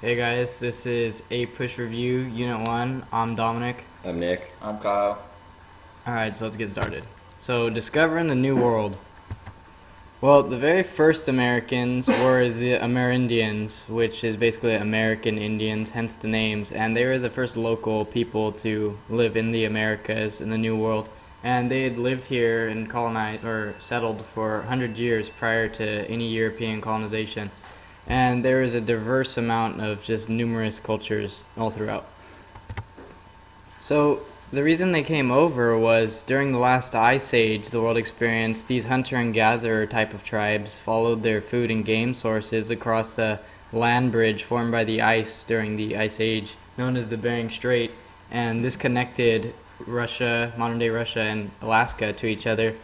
Hey guys, this is Apush Review, Unit 1. I'm Dominic. I'm Nick. I'm Kyle. Alright, so let's get started. So, discovering the New World. Well, the very first Americans were the Amerindians, which is basically American Indians, hence the names, and they were the first local people to live in the Americas in the New World. And they had lived here and colonized or settled for 100 years prior to any European colonization. And there is a diverse amount of just numerous cultures all throughout. So the reason they came over was during the last ice age the world experienced, these hunter and gatherer type of tribes followed their food and game sources across the land bridge formed by the ice during the ice age, known as the Bering Strait, and this connected Russia, modern day Russia, and Alaska to each other.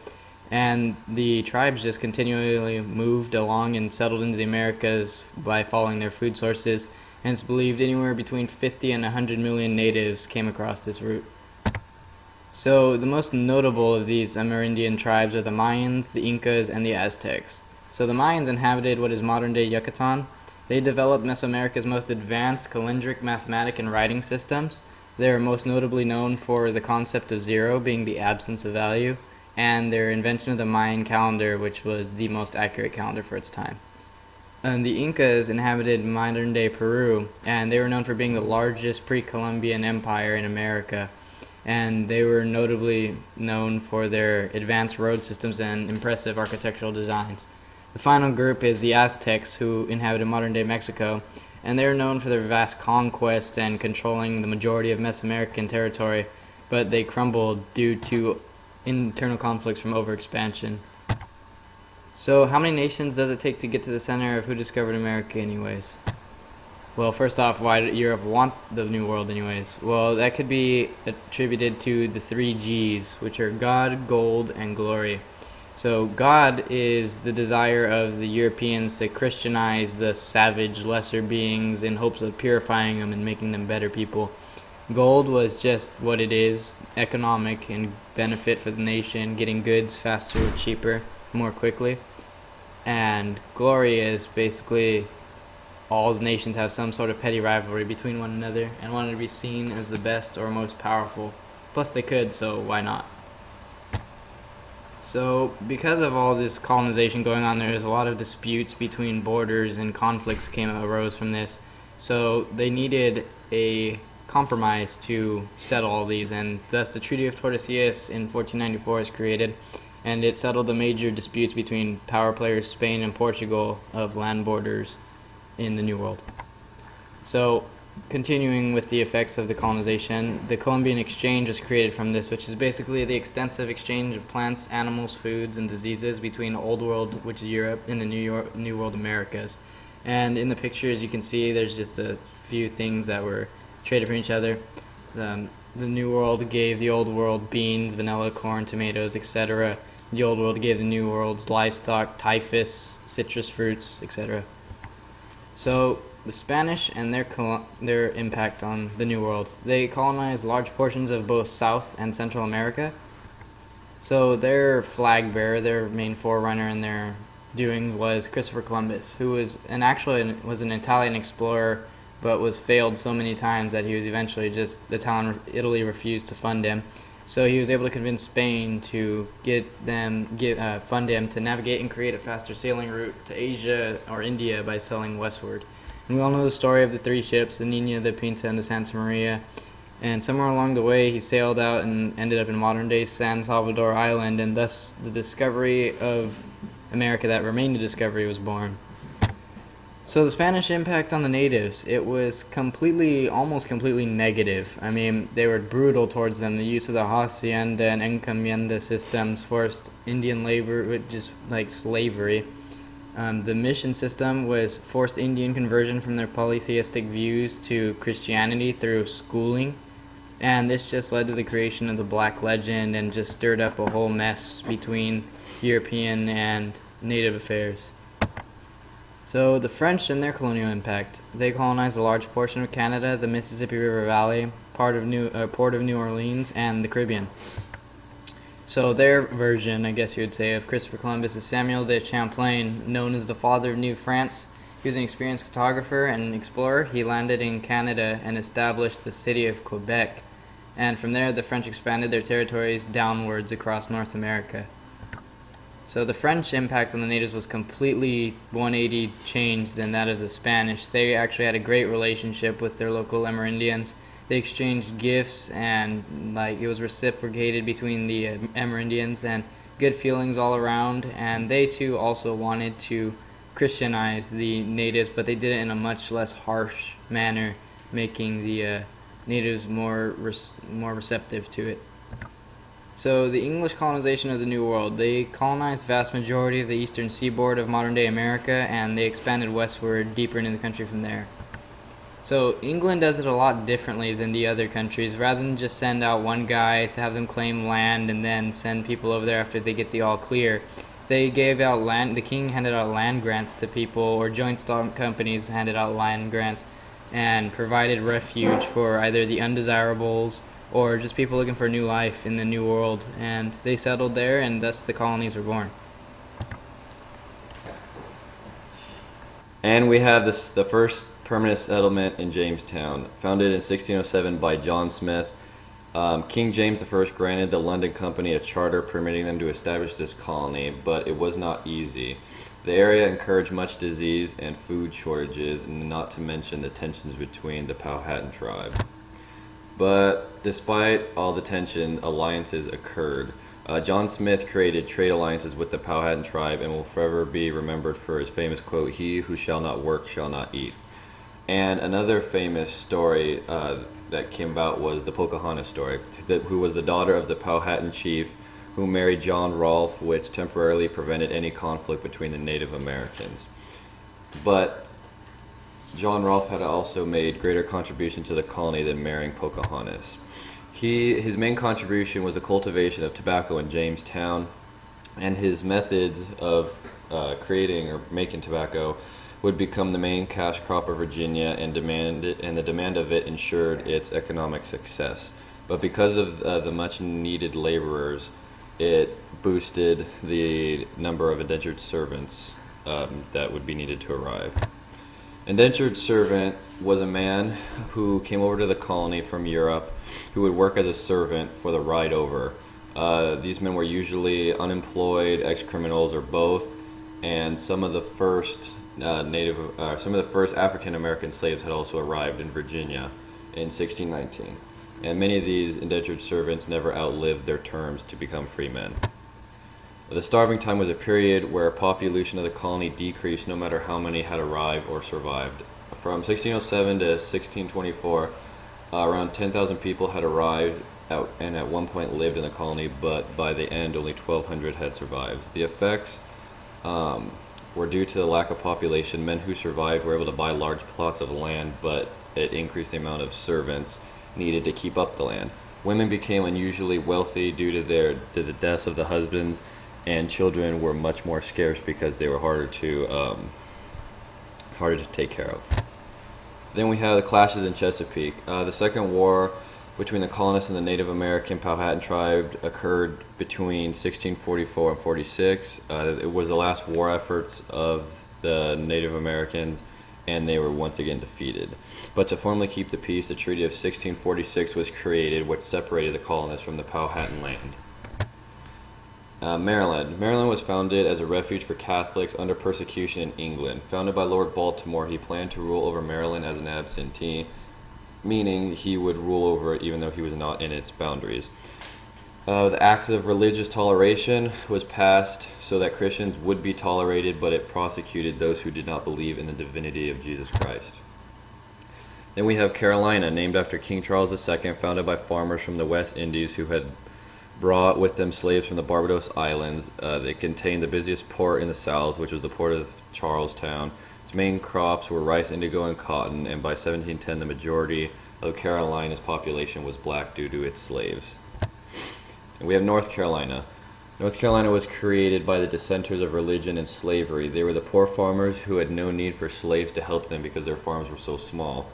And the tribes just continually moved along and settled into the Americas by following their food sources, and it's believed anywhere between 50 and 100 million natives came across this route. So the most notable of these Amerindian tribes are the Mayans, the Incas, and the Aztecs. So the Mayans inhabited what is modern-day Yucatan. They developed Mesoamerica's most advanced calendric, mathematic, and writing systems. They are most notably known for the concept of zero being the absence of value, and their invention of the Mayan calendar, which was the most accurate calendar for its time. The Incas inhabited modern-day Peru, and they were known for being the largest pre-Columbian empire in America. And they were notably known for their advanced road systems and impressive architectural designs. The final group is the Aztecs, who inhabited modern-day Mexico, and they are known for their vast conquests and controlling the majority of Mesoamerican territory, but they crumbled due to internal conflicts from overexpansion. So how many nations does it take to get to the center of who discovered America anyways? Well, first off, why did Europe want the New World anyways? Well, that could be attributed to the three G's, which are God, gold, and glory. So God is the desire of the Europeans to Christianize the savage lesser beings in hopes of purifying them and making them better people. Gold was just what it is, economic and benefit for the nation, getting goods faster, cheaper, more quickly. And glory is basically all the nations have some sort of petty rivalry between one another and wanted to be seen as the best or most powerful. Plus they could, so why not? So because of all this colonization going on, there's a lot of disputes between borders and conflicts arose from this. So they needed a compromise to settle all these, and thus the Treaty of Tordesillas in 1494 is created, and it settled the major disputes between power players Spain and Portugal of land borders in the New World. So continuing with the effects of the colonization, the Columbian Exchange was created from this, which is basically the extensive exchange of plants, animals, foods, and diseases between Old World, which is Europe, and the New World Americas. And in the pictures you can see there's just a few things that were traded from each other. The New World gave the Old World beans, vanilla, corn, tomatoes, etc. The Old World gave the New World's livestock, typhus, citrus fruits, etc. So the Spanish and their impact on the New World. They colonized large portions of both South and Central America. So their flag bearer, their main forerunner in their doing was Christopher Columbus, who was an Italian explorer, but was failed so many times that he was eventually Italy refused to fund him. So he was able to convince Spain to fund him to navigate and create a faster sailing route to Asia or India by sailing westward. And we all know the story of the three ships, the Nina, the Pinta, and the Santa Maria. And somewhere along the way he sailed out and ended up in modern-day San Salvador Island, and thus the discovery of America that remained a discovery was born. So the Spanish impact on the natives, it was almost completely negative. I mean, they were brutal towards them. The use of the hacienda and encomienda systems forced Indian labor, which is like slavery. The mission system was forced Indian conversion from their polytheistic views to Christianity through schooling. And this just led to the creation of the Black Legend and just stirred up a whole mess between European and native affairs. So the French and their colonial impact. They colonized a large portion of Canada, the Mississippi River Valley, Port of New Orleans, and the Caribbean. So their version, I guess you would say, of Christopher Columbus is Samuel de Champlain, known as the father of New France. He was an experienced photographer and explorer. He landed in Canada and established the city of Quebec. And from there, the French expanded their territories downwards across North America. So the French impact on the natives was completely 180 change than that of the Spanish. They actually had a great relationship with their local Amerindians. They exchanged gifts, and it was reciprocated between the Amerindians, and good feelings all around. And they too also wanted to Christianize the natives, but they did it in a much less harsh manner, making the natives more receptive to it. So the English colonization of the New World, they colonized the vast majority of the eastern seaboard of modern-day America, and they expanded westward deeper into the country from there. So England does it a lot differently than the other countries. Rather than just send out one guy to have them claim land and then send people over there after they get the all clear, they gave out land. The king handed out land grants to people, or joint stock companies handed out land grants and provided refuge for either the undesirables or just people looking for a new life in the New World, and they settled there, and thus the colonies were born. And we have the first permanent settlement in Jamestown, founded in 1607 by John Smith. King James I granted the London Company a charter permitting them to establish this colony, but it was not easy. The area encouraged much disease and food shortages, and not to mention the tensions between the Powhatan tribe. But despite all the tension, alliances occurred. John Smith created trade alliances with the Powhatan tribe and will forever be remembered for his famous quote, "He who shall not work shall not eat." And another famous story that came about was the Pocahontas story, who was the daughter of the Powhatan chief who married John Rolfe, which temporarily prevented any conflict between the Native Americans. But John Rolfe had also made greater contribution to the colony than marrying Pocahontas. His main contribution was the cultivation of tobacco in Jamestown, and his methods of creating or making tobacco would become the main cash crop of Virginia, and the demand of it ensured its economic success. But because of the much needed laborers, it boosted the number of indentured servants that would be needed to arrive. Indentured servant was a man who came over to the colony from Europe who would work as a servant for the ride over. These men were usually unemployed, ex-criminals, or both, and some of the first African American slaves had also arrived in Virginia in 1619, and many of these indentured servants never outlived their terms to become free men. The starving time was a period where population of the colony decreased no matter how many had arrived or survived. From 1607 to 1624, around 10,000 people had arrived and at one point lived in the colony, but by the end only 1,200 had survived. The effects were due to the lack of population. Men who survived were able to buy large plots of land, but it increased the amount of servants needed to keep up the land. Women became unusually wealthy due to the deaths of the husbands, and children were much more scarce because they were harder to take care of. Then we have the clashes in Chesapeake. The Second War between the colonists and the Native American Powhatan tribe occurred between 1644 and 46. It was the last war efforts of the Native Americans, and they were once again defeated. But to formally keep the peace, the Treaty of 1646 was created, which separated the colonists from the Powhatan land. Maryland. Maryland was founded as a refuge for Catholics under persecution in England. Founded by Lord Baltimore, he planned to rule over Maryland as an absentee, meaning he would rule over it even though he was not in its boundaries. The Act of Religious Toleration was passed so that Christians would be tolerated, but it prosecuted those who did not believe in the divinity of Jesus Christ. Then we have Carolina, named after King Charles II, founded by farmers from the West Indies who had brought with them slaves from the Barbados Islands. They contained the busiest port in the South, which was the port of Charlestown. Its main crops were rice, indigo, and cotton, and by 1710 the majority of Carolina's population was black due to its slaves. And we have North Carolina. North Carolina was created by the dissenters of religion and slavery. They were the poor farmers who had no need for slaves to help them because their farms were so small.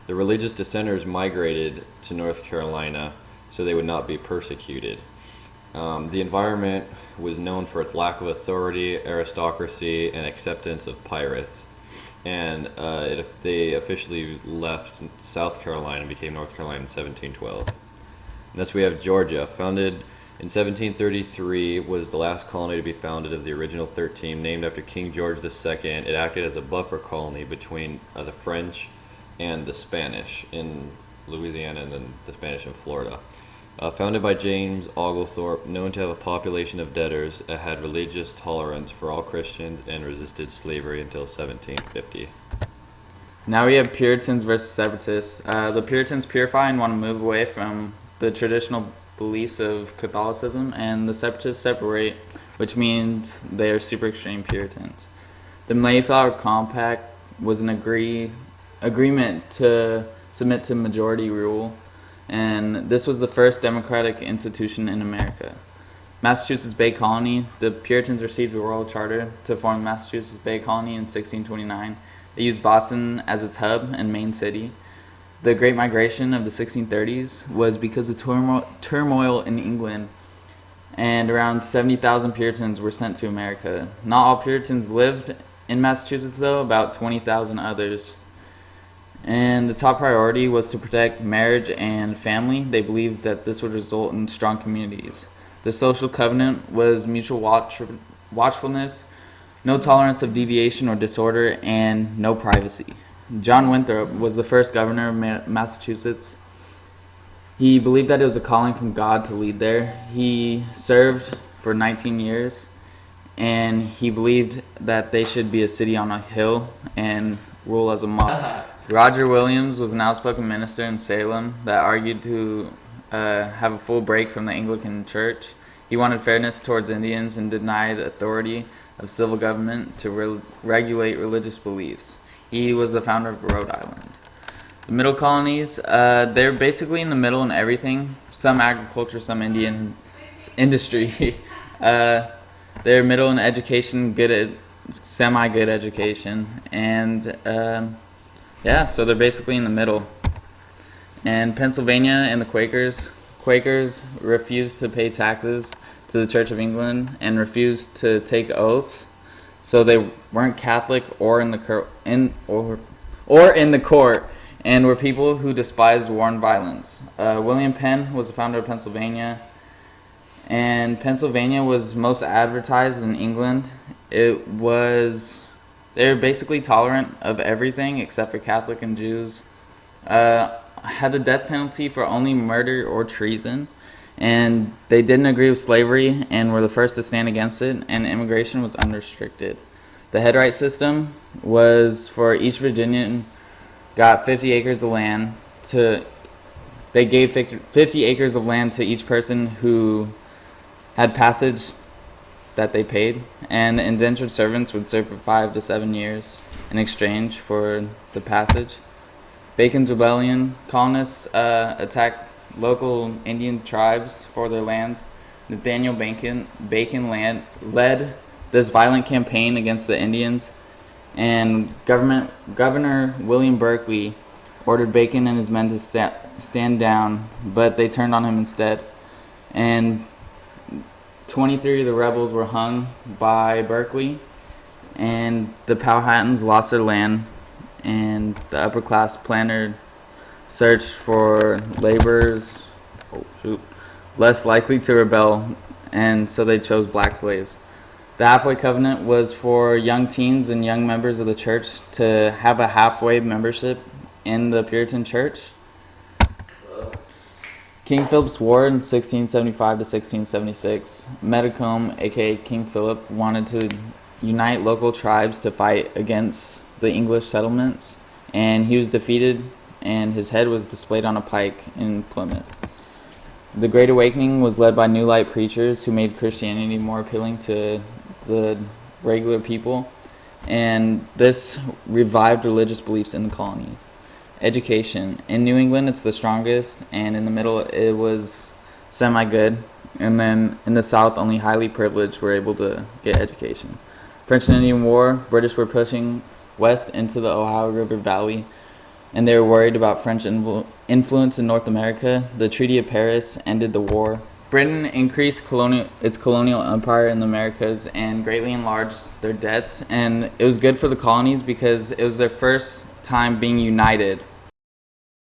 The religious dissenters migrated to North Carolina so they would not be persecuted. The environment was known for its lack of authority, aristocracy, and acceptance of pirates. and they officially left South Carolina and became North Carolina in 1712. Next we have Georgia, founded in 1733, was the last colony to be founded of the original 13, named after King George II. It acted as a buffer colony between the French and the Spanish in Louisiana and then the Spanish in Florida. Founded by James Oglethorpe, known to have a population of debtors, it had religious tolerance for all Christians and resisted slavery until 1750. Now we have Puritans versus Separatists. The Puritans purify and want to move away from the traditional beliefs of Catholicism, and the Separatists separate, which means they are super extreme Puritans. The Mayflower Compact was an agreement to submit to majority rule, and this was the first democratic institution in America. Massachusetts Bay Colony, the Puritans received a royal charter to form Massachusetts Bay Colony in 1629. They used Boston as its hub and main city. The Great Migration of the 1630s was because of turmoil in England, and around 70,000 Puritans were sent to America. Not all Puritans lived in Massachusetts, though, about 20,000 others. And the top priority was to protect marriage and family. They believed that this would result in strong communities. The social covenant was mutual watchfulness, no tolerance of deviation or disorder, and no privacy. John Winthrop was the first governor of Massachusetts. He believed that it was a calling from God to lead there. He served for 19 years, and he believed that they should be a city on a hill and rule as a model. Roger Williams was an outspoken minister in Salem that argued to have a full break from the Anglican Church. He wanted fairness towards Indians and denied authority of civil government to regulate religious beliefs. He was the founder of Rhode Island. The middle colonies, they're basically in the middle in everything. Some agriculture, some Indian industry. They're middle in education, semi-good education. And so they're basically in the middle. And Pennsylvania and the Quakers refused to pay taxes to the Church of England and refused to take oaths. So they weren't Catholic or in the court, and were people who despised war and violence. William Penn was the founder of Pennsylvania, and Pennsylvania was most advertised in England. They were basically tolerant of everything except for Catholic and Jews. Had the death penalty for only murder or treason. And they didn't agree with slavery and were the first to stand against it, and immigration was unrestricted. The headright system was for each Virginian got 50 acres of land they gave 50 acres of land to each person who had passage that they paid, and indentured servants would serve for 5 to 7 years in exchange for the passage. Bacon's Rebellion, colonists attacked local Indian tribes for their lands. Nathaniel Bacon led this violent campaign against the Indians, and Governor William Berkeley ordered Bacon and his men to stand down, but they turned on him instead. And 23 of the rebels were hung by Berkeley, and the Powhatans lost their land, and the upper class planned searched for laborers less likely to rebel, and so they chose black slaves. The halfway covenant was for young teens and young members of the church to have a halfway membership in the Puritan church. King Philip's War in 1675 to 1676. Metacomb, aka King Philip, wanted to unite local tribes to fight against the English settlements, and he was defeated, and his head was displayed on a pike in Plymouth. The Great Awakening was led by New Light preachers who made Christianity more appealing to the regular people, and this revived religious beliefs in the colonies. Education. In New England, it's the strongest, and in the middle, it was semi-good, and then in the South, only highly privileged were able to get education. French and Indian War, British were pushing west into the Ohio River Valley, and they were worried about French influence in North America. The Treaty of Paris ended the war, Britain increased its colonial empire in the Americas and greatly enlarged their debts, and it was good for the colonies because it was their first time being united